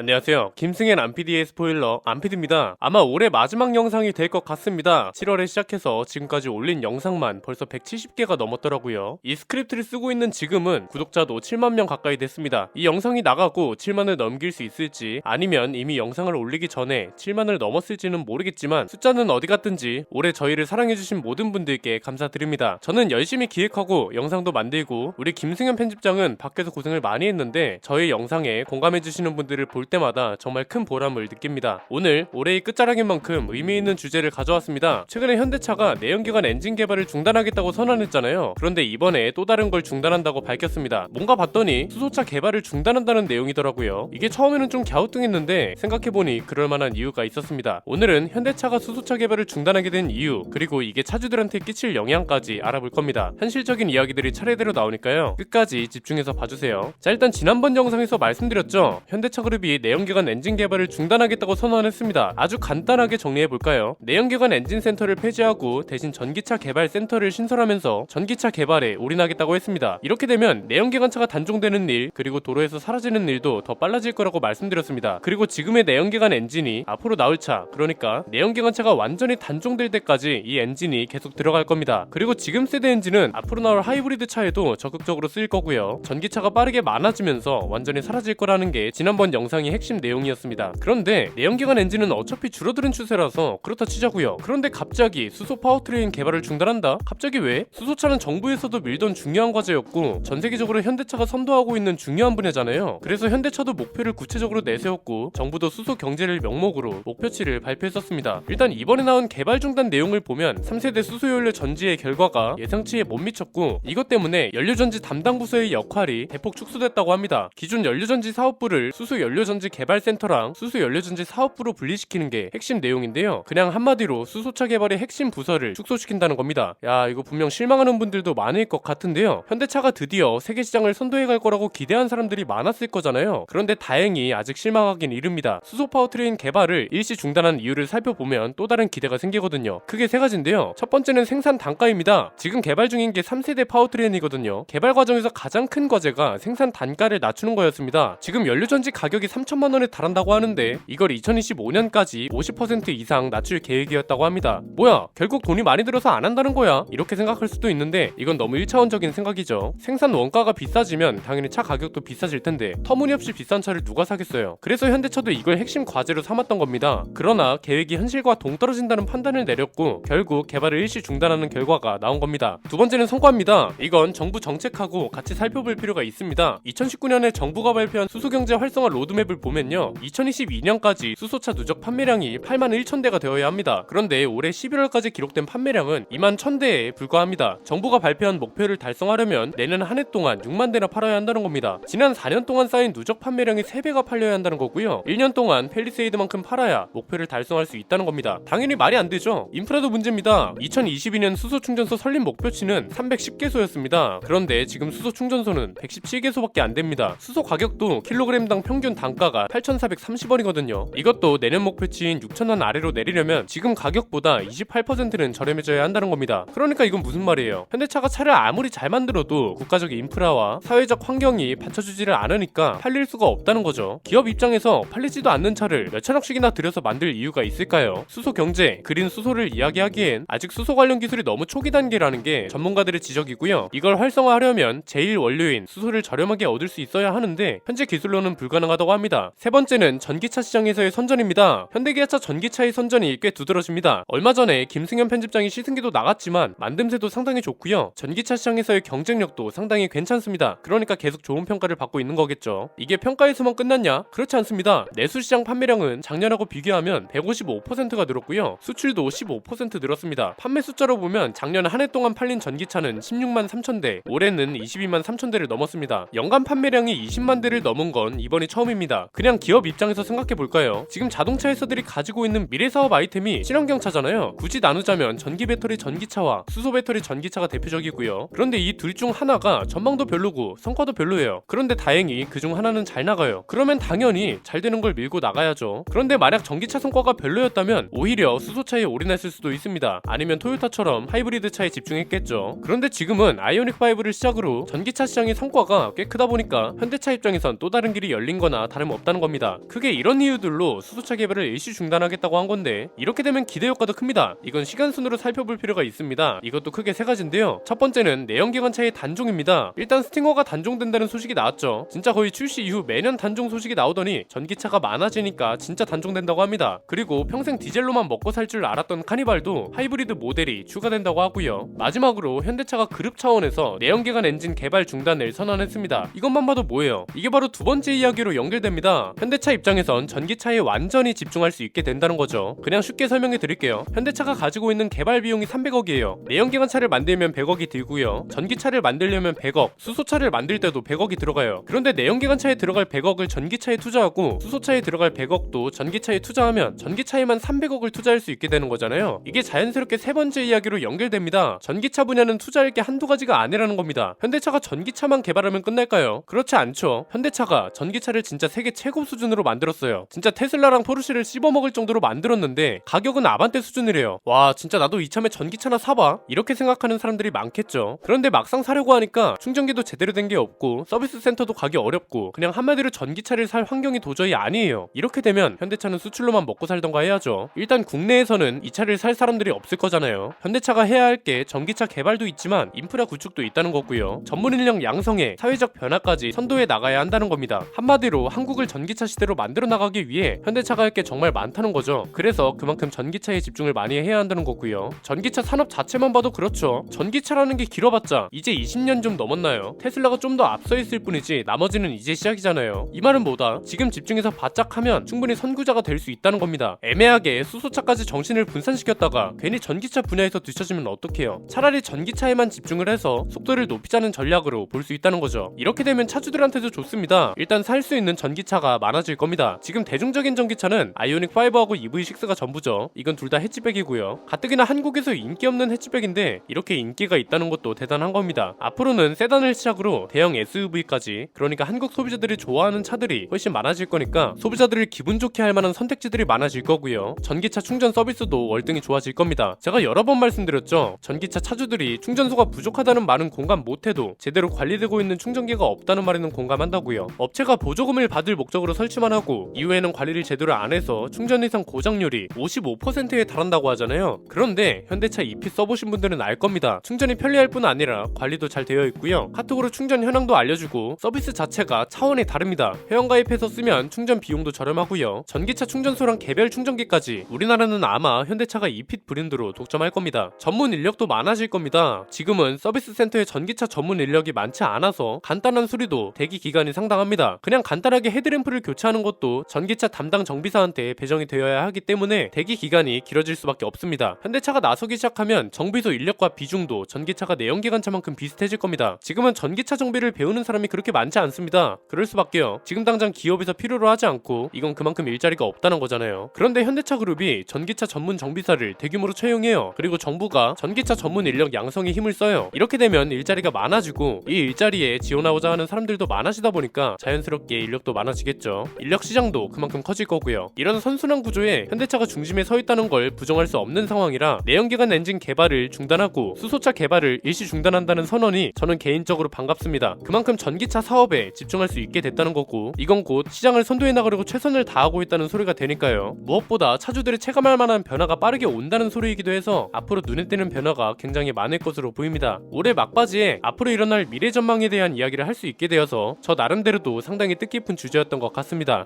안녕하세요. 김승현 안PD의 스포일러 안PD입니다. 아마 올해 마지막 영상이 될 것 같습니다. 7월에 시작해서 지금까지 올린 영상만 벌써 170개가 넘었더라고요. 이 스크립트를 쓰고 있는 지금은 구독자도 7만 명 가까이 됐습니다. 이 영상이 나가고 7만을 넘길 수 있을지 아니면 이미 영상을 올리기 전에 7만을 넘었을지는 모르겠지만 숫자는 어디 갔든지 올해 저희를 사랑해주신 모든 분들께 감사드립니다. 저는 열심히 기획하고 영상도 만들고 우리 김승현 편집장은 밖에서 고생을 많이 했는데 저희 영상에 공감해주시는 분들을 볼 때마다 정말 큰 보람을 느낍니다. 오늘 올해의 끝자락인 만큼 의미있는 주제를 가져왔습니다. 최근에 현대차가 내연기관 엔진 개발을 중단하겠다고 선언했잖아요. 그런데 이번에 또 다른 걸 중단한다고 밝혔습니다. 뭔가 봤더니 수소차 개발을 중단한다는 내용이더라고요. 이게 처음에는 좀 갸우뚱했는데 생각해보니 그럴만한 이유가 있었습니다. 오늘은 현대차가 수소차 개발을 중단하게 된 이유, 그리고 이게 차주들한테 끼칠 영향까지 알아볼 겁니다. 현실적인 이야기들이 차례대로 나오니까요, 끝까지 집중해서 봐주세요. 자, 일단 지난번 영상에서 말씀드렸죠. 현대차 그룹이 내연기관 엔진 개발을 중단하겠다고 선언했습니다. 아주 간단하게 정리해볼까요? 내연기관 엔진 센터를 폐지하고 대신 전기차 개발 센터를 신설하면서 전기차 개발에 올인하겠다고 했습니다. 이렇게 되면 내연기관차가 단종되는 일, 그리고 도로에서 사라지는 일도 더 빨라질 거라고 말씀드렸습니다. 그리고 지금의 내연기관 엔진이 앞으로 나올 차, 그러니까 내연기관차가 완전히 단종될 때까지 이 엔진이 계속 들어갈 겁니다. 그리고 지금 세대 엔진은 앞으로 나올 하이브리드 차에도 적극적으로 쓰일 거고요. 전기차가 빠르게 많아지면서 완전히 사라질 거라는 게 지난번 영상의 핵심 내용이었습니다. 그런데 내연기관 엔진은 어차피 줄어드는 추세라서 그렇다 치자고요. 그런데 갑자기 수소 파워트레인 개발을 중단한다? 갑자기 왜? 수소차는 정부에서도 밀던 중요한 과제였고 전 세계적으로 현대차가 선도하고 있는 중요한 분야잖아요. 그래서 현대차도 목표를 구체적으로 내세웠고 정부도 수소 경제를 명목으로 목표치를 발표했었습니다. 일단 이번에 나온 개발 중단 내용을 보면 3세대 수소연료 전지의 결과가 예상치에 못 미쳤고 이것 때문에 연료전지 담당 부서의 역할이 대폭 축소됐다고 합니다. 기존 연료전지 사업부를 수소연료전지 개발센터랑 수소연료전지 사업부로 분리시키는 게 핵심 내용인데요. 그냥 한마디로 수소차 개발의 핵심 부서를 축소시킨다는 겁니다. 야, 이거 분명 실망하는 분들도 많을 것 같은데요. 현대차가 드디어 세계 시장을 선도해갈 거라고 기대한 사람들이 많았을 거잖아요. 그런데 다행히 아직 실망하긴 이릅니다. 수소 파워트레인 개발을 일시 중단한 이유를 살펴보면 또 다른 기대가 생기거든요. 크게 세 가지인데요. 첫 번째는 생산 단가입니다. 지금 개발 중인 게 3세대 파워트레인이거든요. 개발 과정에서 가장 큰 과제가 생산 단가를 낮추는 거였습니다. 지금 연료전지 가격이 3천만 원에 달한다고 하는데 이걸 2025년까지 50% 이상 낮출 계획이었다고 합니다. 뭐야, 결국 돈이 많이 들어서 안 한다는 거야? 이렇게 생각할 수도 있는데 이건 너무 1차원적인 생각이죠. 생산 원가가 비싸지면 당연히 차 가격도 비싸질 텐데 터무니없이 비싼 차를 누가 사겠어요. 그래서 현대차도 이걸 핵심 과제로 삼았던 겁니다. 그러나 계획이 현실과 동떨어진다는 판단을 내렸고 결국 개발을 일시 중단하는 결과가 나온 겁니다. 두 번째는 성과입니다. 이건 정부 정책하고 같이 살펴볼 필요가 있습니다. 2019년에 정부가 발표한 수소경제 활성화 로드맵을 보면요, 2022년까지 수소차 누적 판매량이 8만 1천 대가 되어야 합니다. 그런데 올해 11월까지 기록된 판매량은 2만 1,000대에 불과합니다. 정부가 발표한 목표를 달성하려면 내년 한 해 동안 6만 대나 팔아야 한다는 겁니다. 지난 4년 동안 쌓인 누적 판매량이 3배가 팔려야 한다는 거고요. 1년 동안 팰리세이드만큼 팔아야 목표를 달성할 수 있다는 겁니다. 당연히 말이 안 되죠. 인프라도 문제입니다. 2022년 수소 충전소 설립 목표치는 310개소였습니다. 그런데 지금 수소 충전소는 117개소밖에 안 됩니다. 수소 가격도 킬로그램당 평균 단가가 8,430원이거든요. 이것도 내년 목표치인 6,000원 아래로 내리려면 지금 가격보다 28%는 저렴해져야 한다는 겁니다. 그러니까 이건 무슨 말이에요? 현대차가 차를 아무리 잘 만들어도 국가적 인프라와 사회적 환경이 받쳐주지를 않으니까 팔릴 수가 없다는 거죠. 기업 입장에서 팔리지도 않는 차를 몇천억씩이나 들여서 만들 이유가 있을까요? 수소 경제, 그린 수소를 이야기하기엔 아직 수소 관련 기술이 너무 초기 단계라는 게 전문가들의 지적이고요. 이걸 활성화하려면 제일 원료인 수소를 저렴하게 얻을 수 있어야 하는데 현재 기술로는 불가능하다고 합니다. 세 번째는 전기차 시장에서의 선전입니다. 현대기아차 전기차의 선전이 꽤 두드러집니다. 얼마 전에 김승현 편집장이 시승기도 나갔지만 만듦새도 상당히 좋고요. 전기차 시장에서의 경쟁력도 상당히 괜찮습니다. 그러니까 계속 좋은 평가를 받고 있는 거겠죠. 이게 평가에서만 끝났냐? 그렇지 않습니다. 내수시장 판매량은 작년하고 비교하면 155%가 늘었고요. 수출도 15% 늘었습니다. 판매 숫자로 보면 작년 한 해 동안 팔린 전기차는 16만 3천 대, 올해는 22만 3천 대를 넘었습니다. 연간 판매량이 20만 대를 넘은 건 이번이 처음입니다. 그냥 기업 입장에서 생각해볼까요? 지금 자동차 회사들이 가지고 있는 미래사업 아이템이 친환경차잖아요. 굳이 나누자면 전기 배터리 전기차와 수소 배터리 전기차가 대표적이고요. 그런데 이 둘 중 하나가 전망도 별로고 성과도 별로예요. 그런데 다행히 그 중 하나는 잘 나가요. 그러면 당연히 잘 되는 걸 밀고 나가야죠. 그런데 만약 전기차 성과가 별로였다면 오히려 수소차에 올인했을 수도 있습니다. 아니면 토요타처럼 하이브리드 차에 집중했겠죠. 그런데 지금은 아이오닉5를 시작으로 전기차 시장의 성과가 꽤 크다 보니까 현대차 입장에선 또 다른 길이 열린 거나 다름없습니다. 다름없다는 겁니다. 크게 이런 이유들로 수소차 개발을 일시 중단하겠다고 한 건데, 이렇게 되면 기대 효과도 큽니다. 이건 시간순으로 살펴볼 필요가 있습니다. 이것도 크게 세 가지인데요. 첫 번째는 내연기관차의 단종입니다. 일단 스팅어가 단종된다는 소식이 나왔죠. 진짜 거의 출시 이후 매년 단종 소식이 나오더니 전기차가 많아지니까 진짜 단종된다고 합니다. 그리고 평생 디젤로만 먹고 살 줄 알았던 카니발도 하이브리드 모델이 추가된다고 하고요. 마지막으로 현대차가 그룹 차원에서 내연기관 엔진 개발 중단을 선언했습니다. 이것만 봐도 뭐예요? 이게 바로 두 번째 이야기로 연결됩니다. 현대차 입장에선 전기차에 완전히 집중할 수 있게 된다는 거죠. 그냥 쉽게 설명해 드릴게요. 현대차가 가지고 있는 개발 비용이 300억이에요. 내연기관 차를 만들면 100억이 들고요. 전기차를 만들려면 100억, 수소차를 만들 때도 100억이 들어가요. 그런데 내연기관 차에 들어갈 100억을 전기차에 투자하고 수소차에 들어갈 100억도 전기차에 투자하면 전기차에만 300억을 투자할 수 있게 되는 거잖아요. 이게 자연스럽게 세 번째 이야기로 연결됩니다. 전기차 분야는 투자할 게 한두 가지가 아니라는 겁니다. 현대차가 전기차만 개발하면 끝날까요? 그렇지 않죠. 현대차가 전기차를 진짜 세계 최고 수준으로 만들었어요. 진짜 테슬라랑 포르쉐를 씹어먹을 정도로 만들었는데 가격은 아반떼 수준이래요. 와, 진짜 나도 이참에 전기차나 사봐, 이렇게 생각하는 사람들이 많겠죠. 그런데 막상 사려고 하니까 충전기도 제대로 된 게 없고 서비스 센터도 가기 어렵고 그냥 한마디로 전기차를 살 환경이 도저히 아니에요. 이렇게 되면 현대차는 수출로만 먹고 살던가 해야죠. 일단 국내에서는 이 차를 살 사람들이 없을 거잖아요. 현대차가 해야 할 게 전기차 개발도 있지만 인프라 구축도 있다는 거고요. 전문 인력 양성에 사회적 변화까지 선도해 나가야 한다는 겁니다. 한마디로 한국을 전기차 시대로 만들어 나가기 위해 현대차가 할 게 정말 많다는 거죠. 그래서 그만큼 전기차에 집중을 많이 해야 한다는 거고요. 전기차 산업 자체만 봐도 그렇죠. 전기차라는 게 길어봤자 이제 20년 좀 넘었나요? 테슬라가 좀 더 앞서 있을 뿐이지 나머지는 이제 시작이잖아요. 이 말은 뭐다? 지금 집중해서 바짝 하면 충분히 선구자가 될 수 있다는 겁니다. 애매하게 수소차까지 정신을 분산시켰다가 괜히 전기차 분야에서 뒤처지면 어떡해요? 차라리 전기차에만 집중을 해서 속도를 높이자는 전략으로 볼 수 있다는 거죠. 이렇게 되면 차주들한테도 좋습니다. 일단 살 수 있는 전기차가 많아질 겁니다. 지금 대중적인 전기차는 아이오닉5하고 EV6가 전부죠. 이건 둘 다 해치백이고요. 가뜩이나 한국에서 인기 없는 해치백인데 이렇게 인기가 있다는 것도 대단한 겁니다. 앞으로는 세단을 시작으로 대형 SUV까지, 그러니까 한국 소비자들이 좋아하는 차들이 훨씬 많아질 거니까 소비자들을 기분 좋게 할 만한 선택지들이 많아질 거고요. 전기차 충전 서비스도 월등히 좋아질 겁니다. 제가 여러 번 말씀드렸죠. 전기차 차주들이 충전소가 부족하다는 말은 공감 못해도 제대로 관리되고 있는 충전기가 없다는 말에는 공감한다고요. 업체가 보조금을 받을 목적으로 설치만 하고 이후에는 관리를 제대로 안 해서 충전 이상 고장률이 55%에 달한다고 하잖아요. 그런데 현대차 EP 써보신 분들은 알 겁니다. 충전이 편리할 뿐 아니라 관리도 잘 되어 있고요. 카톡으로 충전 현황도 알려주고 서비스 자체가 차원이 다릅니다. 회원가입해서 쓰면 충전 비용도 저렴하고요. 전기차 충전소랑 개별 충전기까지 우리나라는 아마 현대차가 EP 브랜드로 독점할 겁니다. 전문 인력도 많아질 겁니다. 지금은 서비스 센터에 전기차 전문 인력이 많지 않아서 간단한 수리도 대기 기간이 상당합니다. 그냥 간단하게 헤드램프를 교체하는 것도 전기차 담당 정비사한테 배정이 되어야 하기 때문에 대기 기간이 길어질 수밖에 없습니다. 현대차가 나서기 시작하면 정비소 인력과 비중도 전기차가 내연기관차만큼 비슷해질 겁니다. 지금은 전기차 정비를 배우는 사람이 그렇게 많지 않습니다. 그럴 수밖에요. 지금 당장 기업에서 필요로 하지 않고 이건 그만큼 일자리가 없다는 거잖아요. 그런데 현대차 그룹이 전기차 전문 정비사를 대규모로 채용해요. 그리고 정부가 전기차 전문 인력 양성에 힘을 써요. 이렇게 되면 일자리가 많아지고 이 일자리에 지원하고자 하는 사람들도 많아지다 보니까 자연스럽게 인력도 많아지겠죠. 인력 시장도 그만큼 커질 거고요. 이런 선순환 구조에 현대차가 중심에 서 있다는 걸 부정할 수 없는 상황이라 내연기관 엔진 개발을 중단하고 수소차 개발을 일시 중단한다는 선언이 저는 개인적으로 반갑습니다. 그만큼 전기차 사업에 집중할 수 있게 됐다는 거고 이건 곧 시장을 선도해 나가려고 최선을 다하고 있다는 소리가 되니까요. 무엇보다 차주들이 체감할 만한 변화가 빠르게 온다는 소리이기도 해서 앞으로 눈에 띄는 변화가 굉장히 많을 것으로 보입니다. 올해 막바지에 앞으로 일어날 미래 전망에 대한 이야기를 할 수 있게 되어서 저 나름대로도 상당히 뜻깊은 주제였던 것 같습니다.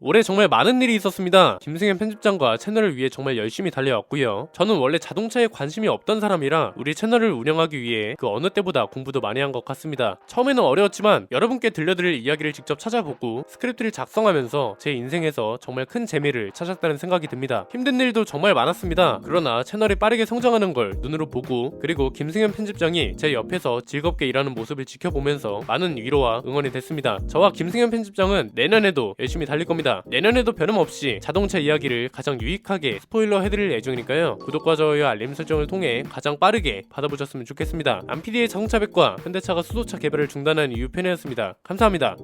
올해 정말 많은 일이 있었습니다. 김승현 편집장과 채널을 위해 정말 열심히 달려왔고요. 저는 원래 자동차에 관심이 없던 사람이라 우리 채널을 운영하기 위해 그 어느 때보다 공부도 많이 한 것 같습니다. 처음에는 어려웠지만 여러분께 들려드릴 이야기를 직접 찾아보고 스크립트를 작성하면서 제 인생에서 정말 큰 재미를 찾았다는 생각이 듭니다. 힘든 일도 정말 많았습니다. 그러나 채널이 빠르게 성장하는 걸 눈으로 보고 그리고 김승현 편집장이 제 옆에서 즐겁게 일하는 모습을 지켜보면서 많은 위로와 응원이 됐습니다. 저와 김승현 편집장은 내년에도 열심히 달릴 겁니다. 내년에도 변함없이 자동차 이야기를 가장 유익하게 스포일러 해드릴 예정이니까요. 구독과 좋아요 알림 설정을 통해 가장 빠르게 받아보셨으면 좋겠습니다. 안PD의 자동차 백과 현대차가 수소차 개발을 중단한 이유 편이었습니다. 감사합니다.